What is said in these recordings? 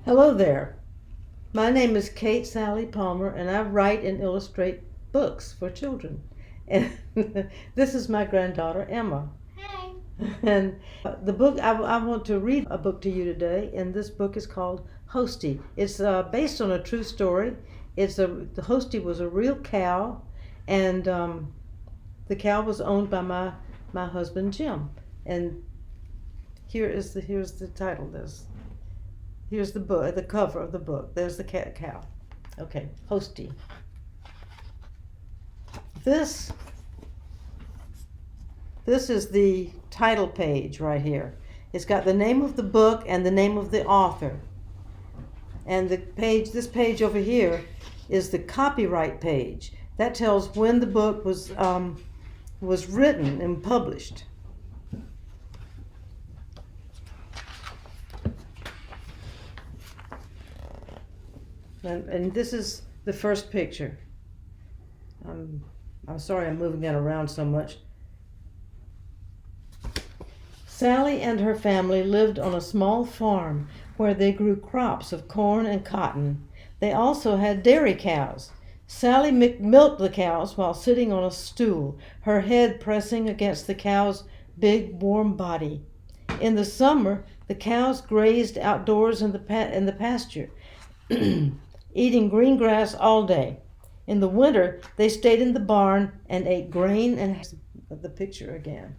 Hello there. My name is Salley Palmer, and I write and illustrate books for children. And this is my granddaughter Emma. Hey. And the book I want to read a book to you today, and this book is called Hostie. It's based on a true story. The Hostie was a real cow, and the cow was owned by my husband Jim. And here's the title. Here's the book, the cover of the book. There's the cow. Okay, Hostie. This is the title page right here. It's got the name of the book and the name of the author. And this page over here is the copyright page. That tells when the book was written and published. And this is the first picture. I'm sorry I'm moving that around so much. Sally and her family lived on a small farm where they grew crops of corn and cotton. They also had dairy cows. Sally milked the cows while sitting on a stool, her head pressing against the cow's big, warm body. In the summer, the cows grazed outdoors in the pasture, eating green grass all day. In the winter, they stayed in the barn and ate grain and the picture again.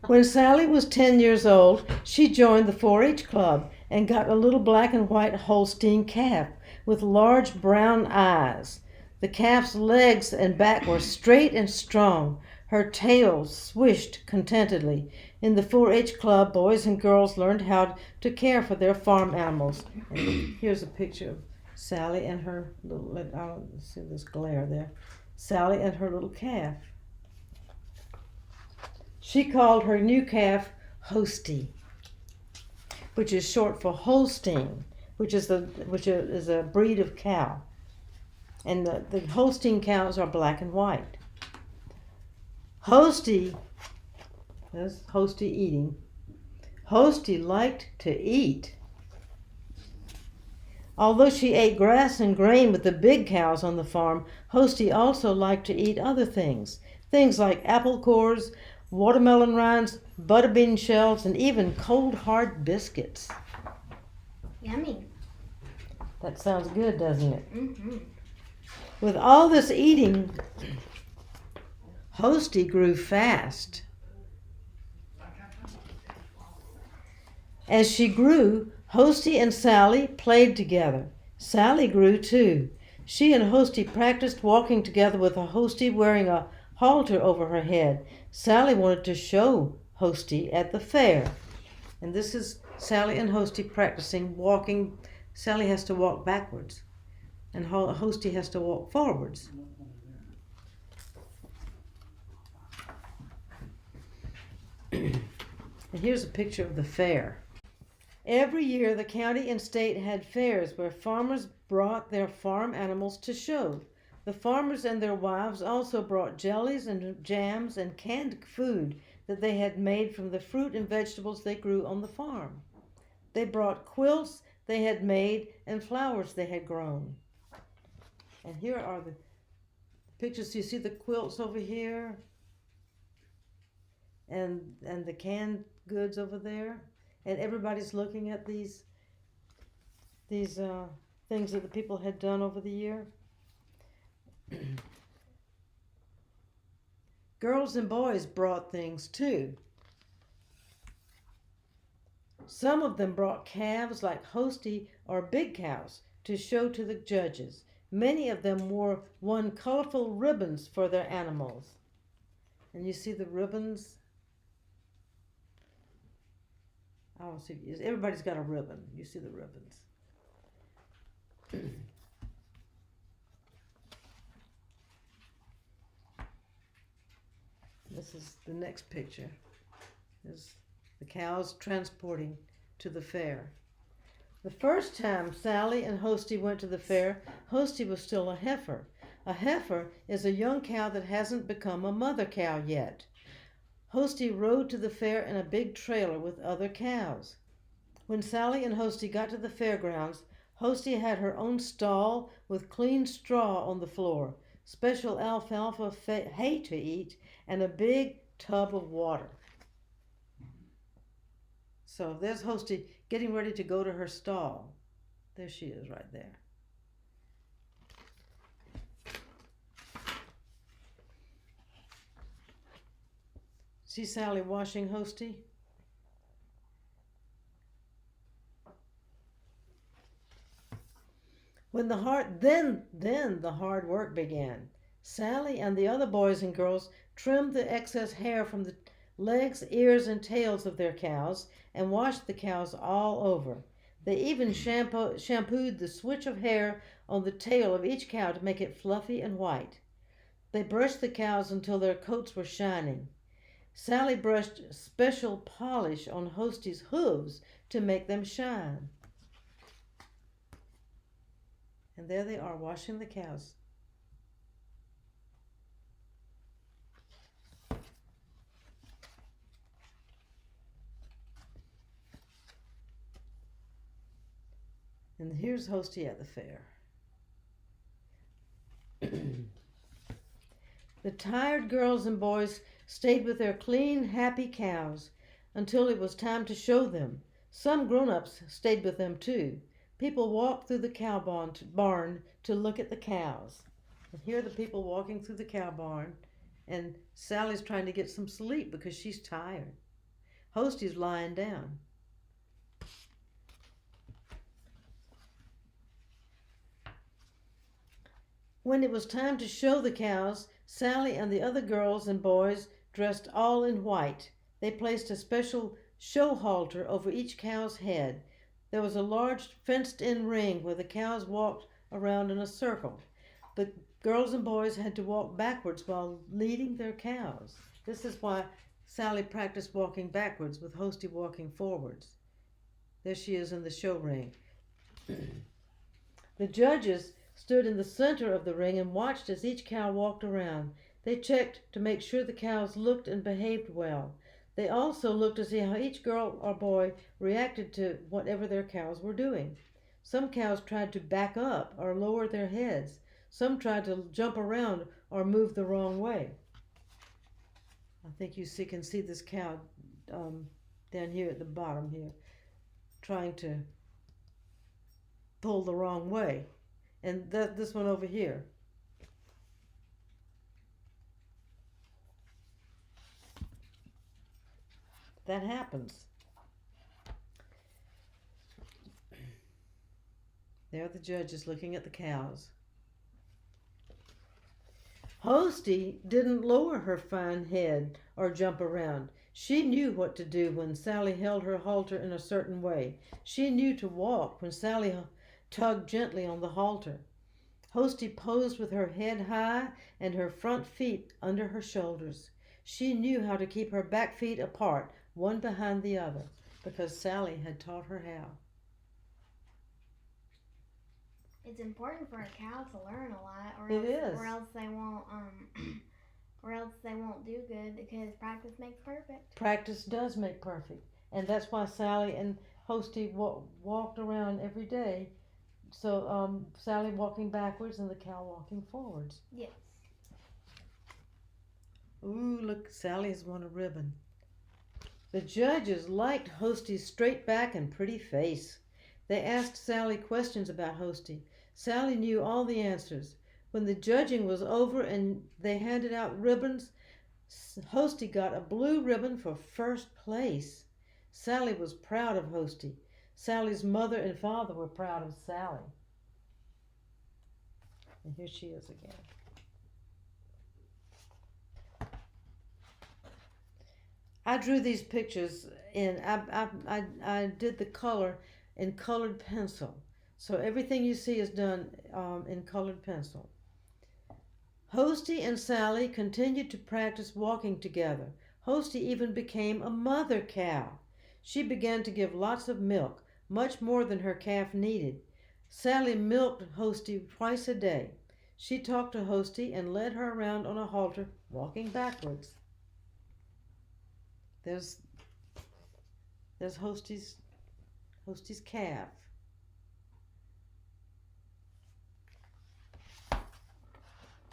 When Sally was 10 years old, she joined the 4-H club and got a little black and white Holstein calf with large brown eyes. The calf's legs and back were straight and strong. Her tail swished contentedly. In the 4-H club, boys and girls learned how to care for their farm animals. And here's a picture of Sally and her little, I don't see this glare there, Sally and her little calf. She called her new calf Hostie, which is short for Holstein, which is a breed of cow. And the Holstein cows are black and white. Hostie, that's Hostie eating. Hostie liked to eat. Although she ate grass and grain with the big cows on the farm, Hostie also liked to eat other things. Things like apple cores, watermelon rinds, butterbean shells, and even cold hard biscuits. Yummy. That sounds good, doesn't it? Mm-hmm. With all this eating, Hostie grew fast. As she grew, Hostie and Sally played together. Sally grew too. She and Hostie practiced walking together with a Hostie wearing a halter over her head. Sally wanted to show Hostie at the fair. And this is Sally and Hostie practicing walking. Sally has to walk backwards, and Hostie has to walk forwards. And here's a picture of the fair. Every year, the county and state had fairs where farmers brought their farm animals to show. The farmers and their wives also brought jellies and jams and canned food that they had made from the fruit and vegetables they grew on the farm. They brought quilts they had made and flowers they had grown. And here are the pictures. You see the quilts over here and the canned goods over there. And everybody's looking at these things that the people had done over the year. Girls and boys brought things too. Some of them brought calves like Hostie or big cows to show to the judges. Many of them won colorful ribbons for their animals. And you see the ribbons? I don't see. Everybody's got a ribbon. You see the ribbons. This is the next picture. There's the cows transporting to the fair. The first time Sally and Hostie went to the fair, Hostie was still a heifer. A heifer is a young cow that hasn't become a mother cow yet. Hostie rode to the fair in a big trailer with other cows. When Sally and Hostie got to the fairgrounds, Hostie had her own stall with clean straw on the floor, special alfalfa hay to eat, and a big tub of water. So there's Hostie getting ready to go to her stall. There she is right there. See Sally washing Hostie? Then the hard work began. Sally and the other boys and girls trimmed the excess hair from the legs, ears, and tails of their cows and washed the cows all over. They even shampooed the switch of hair on the tail of each cow to make it fluffy and white. They brushed the cows until their coats were shining. Sally brushed special polish on Hostie's hooves to make them shine. And there they are, washing the cows. And here's Hostie at the fair. The tired girls and boys stayed with their clean, happy cows until it was time to show them. Some grown-ups stayed with them too. People walked through the cow barn to look at the cows. And here are the people walking through the cow barn, and Sally's trying to get some sleep because she's tired. Hostie's lying down. When it was time to show the cows, Sally and the other girls and boys dressed all in white. They placed a special show halter over each cow's head. There was a large fenced-in ring where the cows walked around in a circle. The girls and boys had to walk backwards while leading their cows. This is why Sally practiced walking backwards with Hostie walking forwards. There she is in the show ring. The judges stood in the center of the ring and watched as each cow walked around. They checked to make sure the cows looked and behaved well. They also looked to see how each girl or boy reacted to whatever their cows were doing. Some cows tried to back up or lower their heads. Some tried to jump around or move the wrong way. I think you can see this cow down here at the bottom here, trying to pull the wrong way. And this one over here. That happens. There are the judges looking at the cows. Hostie didn't lower her fine head or jump around. She knew what to do when Sally held her halter in a certain way. She knew to walk when Sally tugged gently on the halter. Hostie posed with her head high and her front feet under her shoulders. She knew how to keep her back feet apart, one behind the other, because Sally had taught her how. It's important for a cow to learn a lot, or else they won't do good, because practice makes perfect. Practice does make perfect, and that's why Sally and Hostie walked around every day. So Sally walking backwards and the cow walking forwards. Yes. Ooh, look, Sally's won a ribbon. The judges liked Hostie's straight back and pretty face. They asked Sally questions about Hostie. Sally knew all the answers. When the judging was over and they handed out ribbons, Hostie got a blue ribbon for first place. Sally was proud of Hostie. Sally's mother and father were proud of Sally. And here she is again. I drew these pictures I did the color in colored pencil. So everything you see is done in colored pencil. Hostie and Sally continued to practice walking together. Hostie even became a mother cow. She began to give lots of milk, much more than her calf needed. Sally milked Hostie twice a day. She talked to Hostie and led her around on a halter, walking backwards. There's Hostie's Hostie's calf.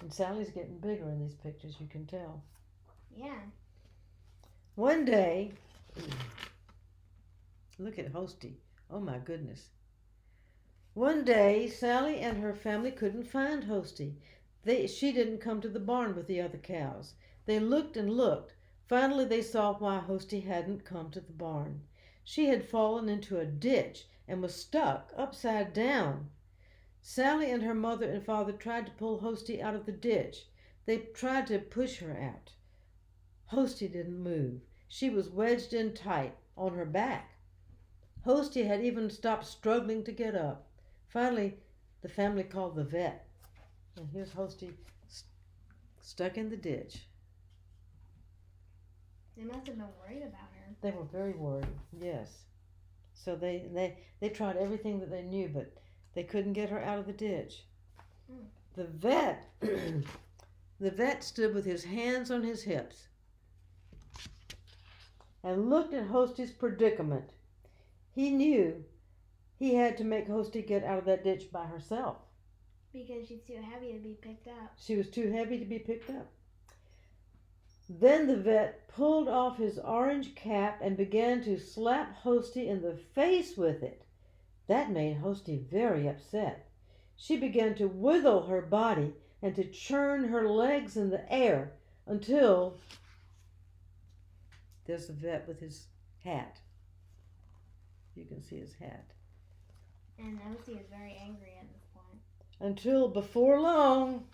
And Sally's getting bigger in these pictures, you can tell. Yeah. One day, look at Hostie. Oh my goodness. One day, Sally and her family couldn't find Hostie. She didn't come to the barn with the other cows. They looked and looked. Finally, they saw why Hostie hadn't come to the barn. She had fallen into a ditch and was stuck upside down. Sally and her mother and father tried to pull Hostie out of the ditch. They tried to push her out. Hostie didn't move. She was wedged in tight on her back. Hostie had even stopped struggling to get up. Finally, the family called the vet. And here's Hostie stuck in the ditch. They must have been worried about her. They were very worried, yes. So they tried everything that they knew, but they couldn't get her out of the ditch. Mm. The vet stood with his hands on his hips and looked at Hostie's predicament. He knew he had to make Hostie get out of that ditch by herself. Because she's too heavy to be picked up. She was too heavy to be picked up. Then the vet pulled off his orange cap and began to slap Hostie in the face with it. That made Hostie very upset. She began to wiggle her body and to churn her legs in the air until there's the vet with his hat. You can see his hat. And Hostie is very angry at this point. Until before long,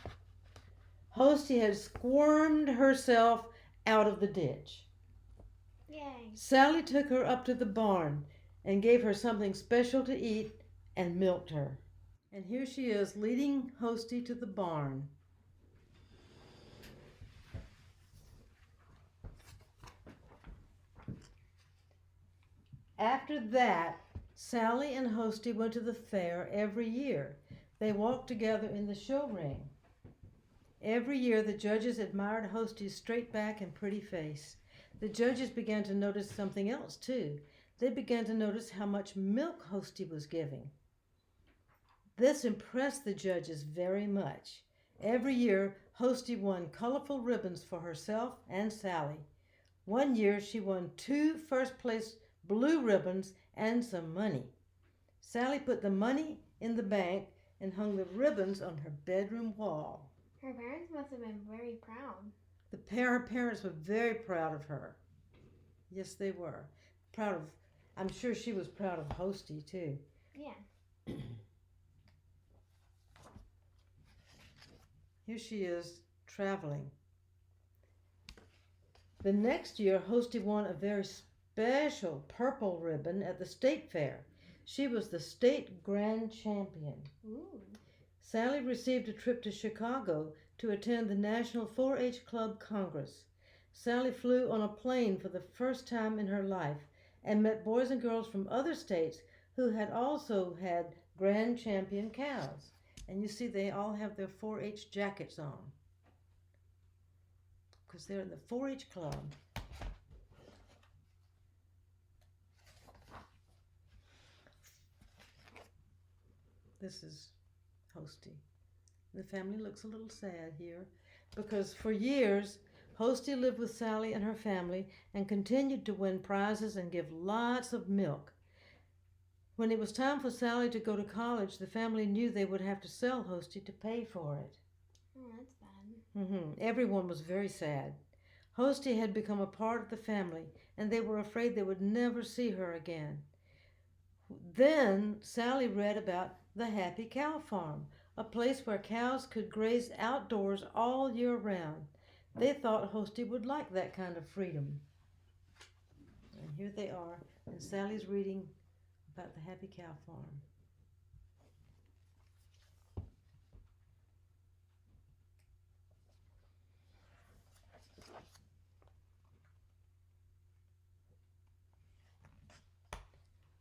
Hostie had squirmed herself out of the ditch. Yay. Sally took her up to the barn and gave her something special to eat and milked her. And here she is leading Hostie to the barn. After that, Sally and Hostie went to the fair every year. They walked together in the show ring. Every year the judges admired Hostie's straight back and pretty face. The judges began to notice something else too. They began to notice how much milk Hostie was giving. This impressed the judges very much. Every year Hostie won colorful ribbons for herself and Sally. One year she won 2 first-place blue ribbons and some money. Sally put the money in the bank and hung the ribbons on her bedroom wall. Her parents must have been very proud. Her parents were very proud of her. Yes, they were. I'm sure she was proud of Hostie too. Yeah. Here she is traveling. The next year, Hostie won a very special purple ribbon at the state fair. She was the state grand champion. Ooh. Sally received a trip to Chicago to attend the National 4-H Club Congress. Sally flew on a plane for the first time in her life and met boys and girls from other states who had also had grand champion cows. And you see they all have their 4-H jackets on because they're in the 4-H club. This is Hostie. The family looks a little sad here because for years Hostie lived with Sally and her family and continued to win prizes and give lots of milk. When it was time for Sally to go to college, the family knew they would have to sell Hostie to pay for it. Oh, that's bad. Everyone was very sad. Hostie had become a part of the family and they were afraid they would never see her again. Then Sally read about the Happy Cow Farm, a place where cows could graze outdoors all year round. They thought Hostie would like that kind of freedom. And here they are, and Sally's reading about the Happy Cow Farm.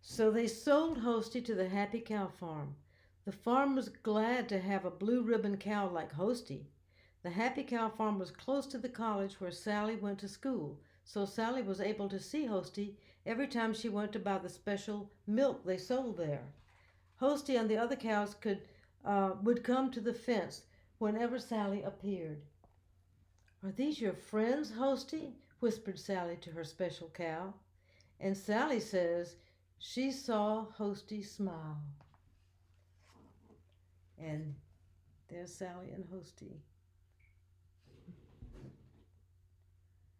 So they sold Hostie to the Happy Cow Farm. The farm was glad to have a blue ribbon cow like Hostie. The Happy Cow Farm was close to the college where Sally went to school, so Sally was able to see Hostie every time she went to buy the special milk they sold there. Hostie and the other cows would come to the fence whenever Sally appeared. "Are these your friends, Hostie?" whispered Sally to her special cow. And Sally says she saw Hostie smile. And there's Sally and Hostie.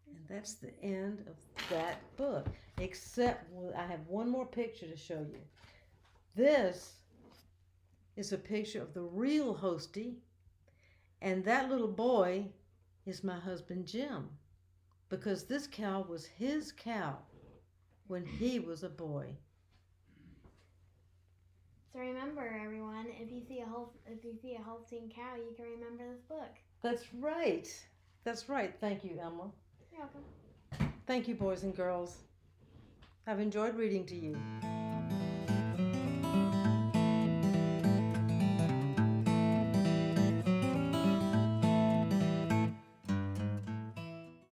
And that's the end of that book. Except I have one more picture to show you. This is a picture of the real Hostie. And that little boy is my husband Jim. Because this cow was his cow when he was a boy. So remember, everyone, if you see a Holstein cow, you can remember this book. That's right. That's right. Thank you, Emma. You're welcome. Thank you, boys and girls. I've enjoyed reading to you.